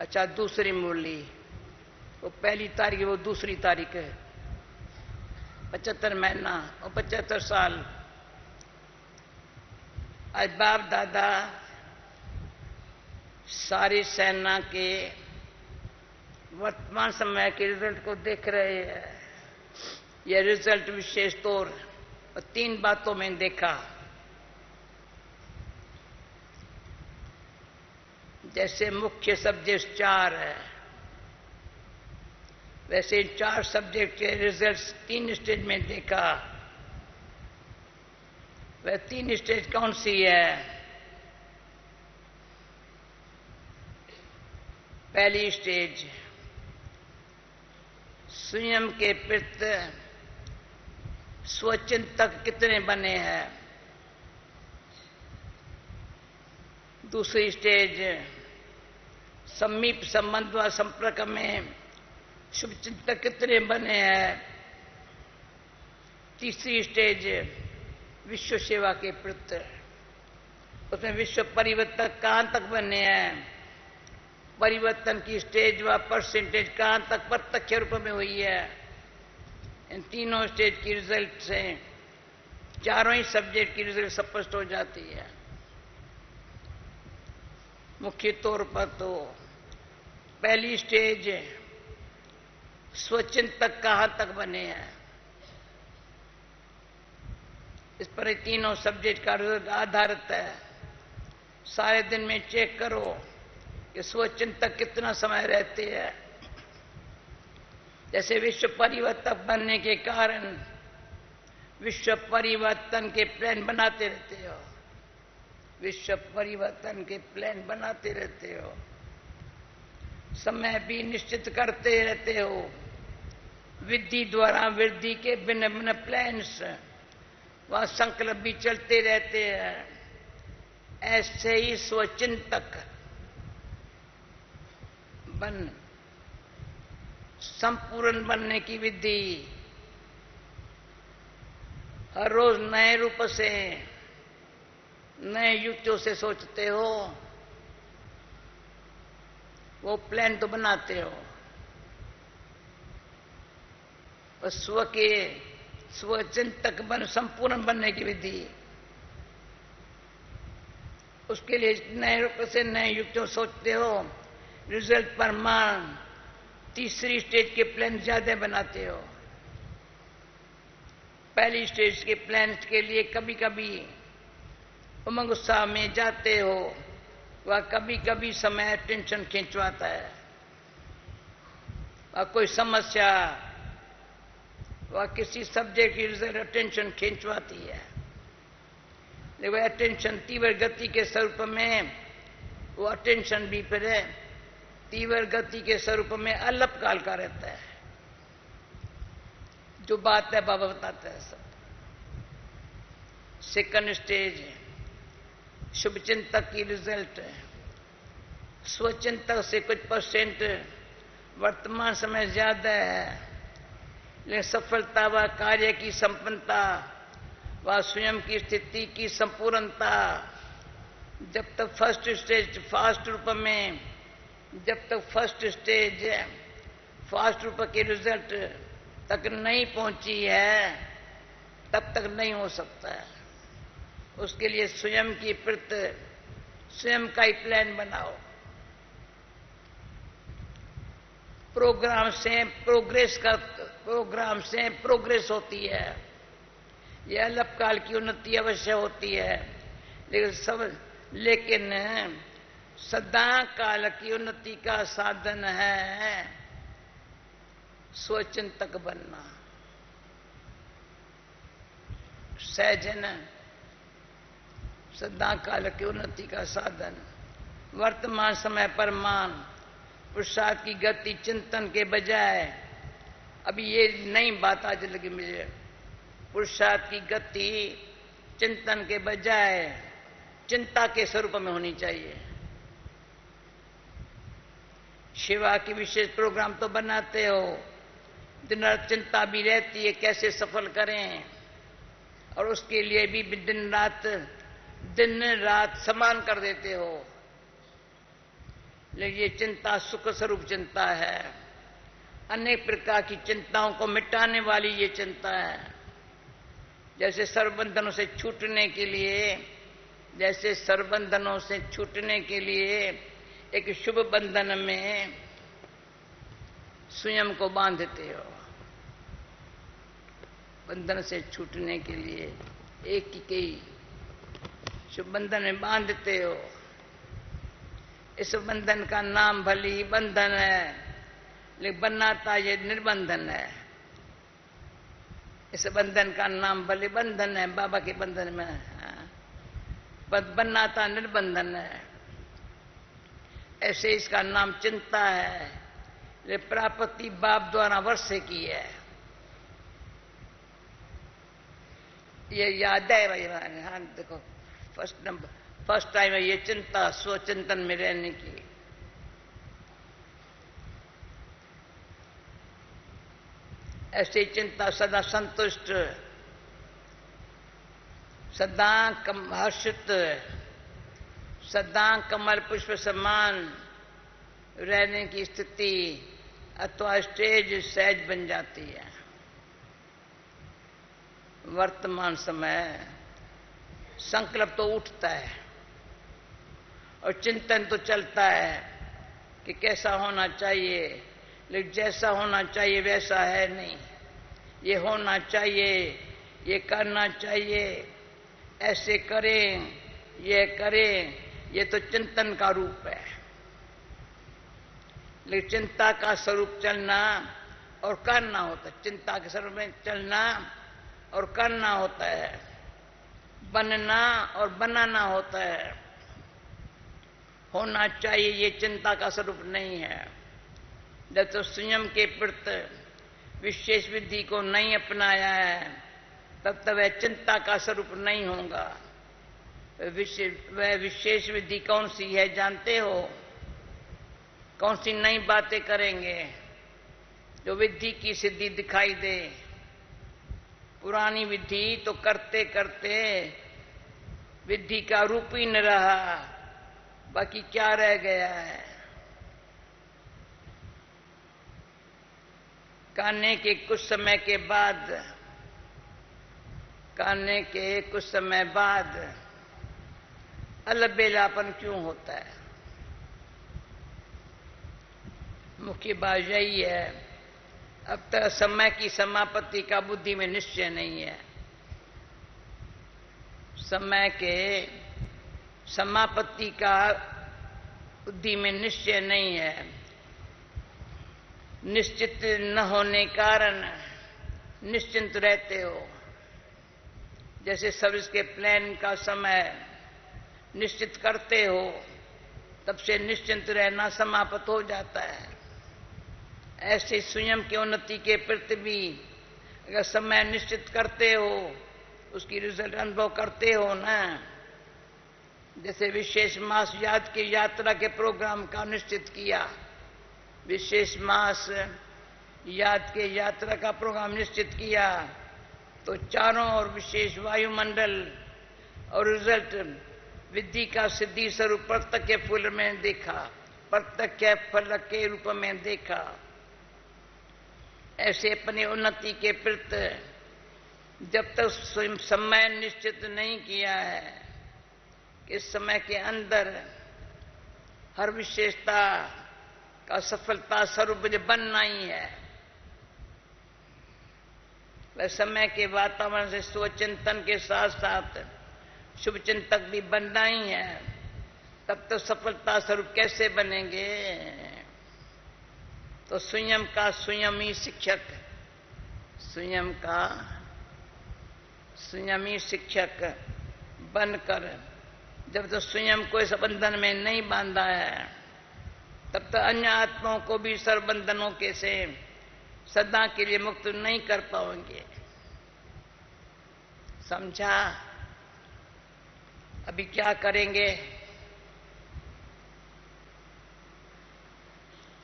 अच्छा, दूसरी मुरली, वो पहली तारीख, वो दूसरी तारीख है। 75 महीना और 75 साल। आज बाप दादा सारी सेना के वर्तमान समय के रिजल्ट को देख रहे हैं। यह रिजल्ट विशेष तौर पर 3 बातों में देखा। जैसे मुख्य सब्जेक्ट 4 है, वैसे 4 सब्जेक्ट के रिजल्ट्स 3 स्टेज में देखा। वह 3 स्टेज कौन सी है? पहली स्टेज, स्वयं के प्रति स्वचिंतक कितने बने हैं। दूसरी स्टेज, समीप संबंध व संपर्क में शुभचिंतक कितने बने हैं। तीसरी स्टेज, विश्व सेवा के प्रति, उसमें विश्व परिवर्तन कहां तक बने हैं। परिवर्तन की स्टेज व परसेंटेज कहां तक प्रत्यक्ष रूप में हुई है। इन तीनों स्टेज की रिजल्ट से चारों ही सब्जेक्ट की रिजल्ट स्पष्ट हो जाती है। मुख्य तौर पर तो पहली स्टेज, स्वचिंतक कहां तक बने हैं, इस पर तीनों सब्जेक्ट का रिजल्ट आधारित है। सारे दिन में चेक करो कि स्वचिंतक कितना समय रहते हैं। जैसे विश्व परिवर्तन बनने के कारण विश्व परिवर्तन के प्लान बनाते रहते हो, विश्व परिवर्तन के प्लान बनाते रहते हो, समय भी निश्चित करते रहते हो, विधि द्वारा वृद्धि के भिन्न भिन्न प्लान्स व संकल्प भी चलते रहते हैं। ऐसे ही स्वचिंतक बन संपूर्ण बनने की विधि हर रोज नए रूप से, नए युक्तियों से सोचते हो, वो प्लान तो बनाते हो। और स्व के स्वचिंतक बन संपूर्ण बनने की विधि, उसके लिए नए रूप से नए युक्तियों सोचते हो, रिजल्ट पर मान तीसरी स्टेज के प्लान ज्यादा बनाते हो। पहली स्टेज के प्लान के लिए कभी कभी उमंग उत्साह में जाते हो, वह कभी कभी समय टेंशन खींचवाता है। वह कोई समस्या, वह किसी सब्जेक्ट की रिजल्ट अटेंशन खींचवाती है, लेकिन वह अटेंशन तीव्र गति के स्वरूप में, वो अटेंशन भी फिर तीव्र गति के स्वरूप में अल्पकाल का रहता है। जो बात है बाबा बताते हैं सब। सेकंड स्टेज, शुभचिंतक की रिजल्ट स्वचिंतक से कुछ परसेंट वर्तमान समय ज्यादा है, लेकिन सफलता व कार्य की संपन्नता व स्वयं की स्थिति की संपूर्णता जब तक फर्स्ट स्टेज फास्ट रूप में, जब तक फर्स्ट स्टेज फास्ट रूप के रिजल्ट तक नहीं पहुंची है, तब तक नहीं हो सकता है। उसके लिए स्वयं की प्रति स्वयं का ही प्लान बनाओ। प्रोग्राम से प्रोग्रेस होती है। यह अल्पकाल की उन्नति अवश्य होती है, लेकिन सदा काल की उन्नति का साधन है स्वचिंतक बनना। सहजन सदा काल की उन्नति का साधन। वर्तमान समय पर मान पुरुषार्थ की गति चिंतन के बजाय, अभी ये नई बात आज लगी मुझे, पुरुषार्थ की गति चिंतन के बजाय चिंता के स्वरूप में होनी चाहिए। सेवा की विशेष प्रोग्राम तो बनाते हो, दिन रात चिंता भी रहती है कैसे सफल करें, और उसके लिए भी दिन रात समान कर देते हो। लेकिन ये चिंता सुख स्वरूप चिंता है। अनेक प्रकार की चिंताओं को मिटाने वाली ये चिंता है। जैसे सर्वबंधनों से छूटने के लिए, जैसे सर्वबंधनों से छूटने के लिए एक शुभ बंधन में स्वयं को बांधते हो, बंधन से छूटने के लिए एक ही शुभ बंधन में बांधते हो। इस बंधन का नाम भले ही बंधन है, लेकिन बनाता ये निर्बंधन है। इस बंधन का नाम भले बंधन है, बाबा के बंधन में बनाता निर्बंधन है। ऐसे इसका नाम चिंता है, लेकिन प्राप्ति बाप द्वारा वर्ष की है। ये याद है भाई। हाँ देखो, फर्स्ट टाइम है ये चिंता स्वचिंतन में रहने की। ऐसी चिंता सदा संतुष्ट, सदा हर्षित, सदा कमल पुष्प समान रहने की स्थिति अथवा स्टेज सहज बन जाती है। वर्तमान समय संकल्प तो उठता है और चिंतन तो चलता है कि कैसा होना चाहिए, लेकिन जैसा होना चाहिए वैसा है नहीं। ये होना चाहिए, ये करना चाहिए, ऐसे करें, ये करें, ये तो चिंतन का रूप है। लेकिन चिंता का स्वरूप चलना और करना होता है। चिंता के स्वरूप में चलना और करना होता है, बनना और बनाना होता है। होना चाहिए ये चिंता का स्वरूप नहीं है। जब तो संयम के प्रति विशेष विधि को नहीं अपनाया है, तब तक वह चिंता का स्वरूप नहीं होगा। वह विशेष विधि कौन सी है जानते हो? कौन सी नई बातें करेंगे जो विधि की सिद्धि दिखाई दे? पुरानी विधि तो करते करते विधि का रूप ही न रहा, बाकी क्या रह गया है? करने के कुछ समय के बाद, करने के कुछ समय बाद अलबेलापन क्यों होता है? मुख्य बात यही है, अब तक समय की समापत्ति का बुद्धि में निश्चय नहीं है। समय के समापत्ति का बुद्धि में निश्चय नहीं है। निश्चित न होने कारण निश्चिंत रहते हो। जैसे सर्विस के प्लान का समय निश्चित करते हो, तब से निश्चिंत रहना समाप्त हो जाता है। ऐसे स्वयं की उन्नति के प्रति भी अगर समय निश्चित करते हो, उसकी रिजल्ट अनुभव करते हो ना। जैसे विशेष मास याद की यात्रा के प्रोग्राम का निश्चित किया, विशेष मास याद के यात्रा का प्रोग्राम निश्चित किया, तो चारों ओर विशेष वायुमंडल और रिजल्ट विधि का सिद्धि स्वरूप प्रत्यक्ष फूल में देखा, प्रत्यक्ष फल के रूप में देखा। ऐसे अपनी उन्नति के प्रति जब तक स्वयं समय निश्चित नहीं किया है कि इस समय के अंदर हर विशेषता का सफलता स्वरूप बनना ही है, वह समय के वातावरण से स्वचिंतन के साथ साथ शुभ चिंतक भी बनना ही है, तब तो सफलता स्वरूप कैसे बनेंगे? तो स्वयं का स्वयं ही शिक्षक, स्वयं का स्वयं ही शिक्षक बनकर जब तो स्वयं को इस बंधन में नहीं बांधा है, तब तो अन्य आत्माओं को भी सर्वबंधनों के से सदा के लिए मुक्त नहीं कर पाएंगे। समझा? अभी क्या करेंगे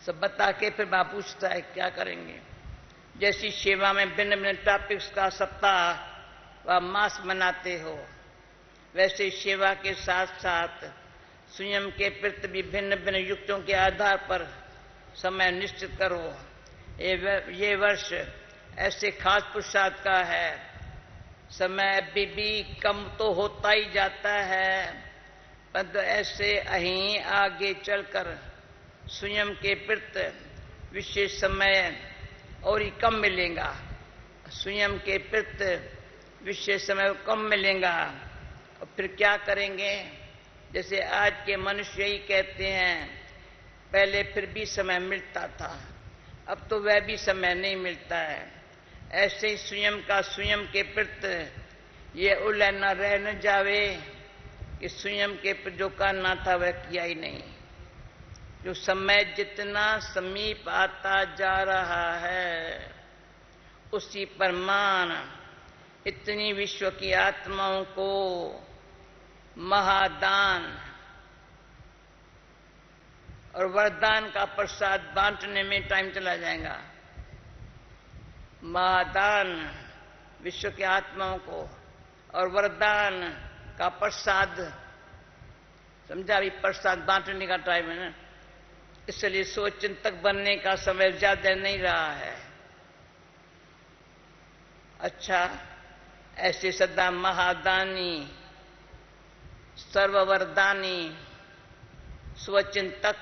सब बता के फिर बाप पूछता है क्या करेंगे। जैसी सेवा में भिन्न भिन्न टॉपिक्स का सप्ताह व मास मनाते हो, वैसे सेवा के साथ साथ स्वयं के प्रति भी भिन्न भिन्न युक्तों के आधार पर समय निश्चित करो। ये वर्ष ऐसे खास पुरुषार्थ का है। समय अभी भी कम तो होता ही जाता है, परंतु ऐसे अहीं आगे चलकर स्वयं के प्रति विशेष समय और ही कम मिलेगा। स्वयं के प्रति विशेष समय कम मिलेगा। और फिर क्या करेंगे? जैसे आज के मनुष्य ही कहते हैं पहले फिर भी समय मिलता था, अब तो वह भी समय नहीं मिलता है। ऐसे ही स्वयं का स्वयं के प्रति ये उलझ न रह न जावे कि स्वयं के प्रति जो करना था वह किया ही नहीं। जो समय जितना समीप आता जा रहा है उसी प्रमाण इतनी विश्व की आत्माओं को महादान और वरदान का प्रसाद बांटने में टाइम चला जाएगा। महादान विश्व की आत्माओं को और वरदान का प्रसाद, समझा? अभी प्रसाद बांटने का टाइम है ना, इसलिए सोच चिंतक बनने का समय ज्यादा नहीं रहा है। अच्छा, ऐसे सदा महादानी सर्ववरदानी स्वचिंतक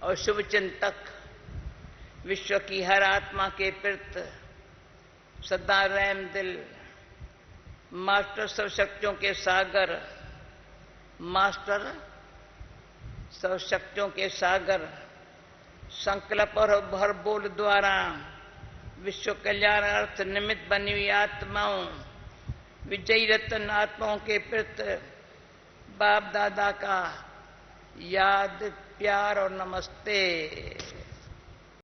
और शुभचिंतक विश्व की हर आत्मा के प्रति सदा रहम दिल मास्टर सर्वशक्तियों के सागर, मास्टर सर्वशक्तियों के सागर संकल्प और भर बोल द्वारा विश्व कल्याण अर्थ निमित्त बनी हुई आत्माओं, विजयी रत्न आत्माओं के प्रति बाप दादा का याद, प्यार और नमस्ते।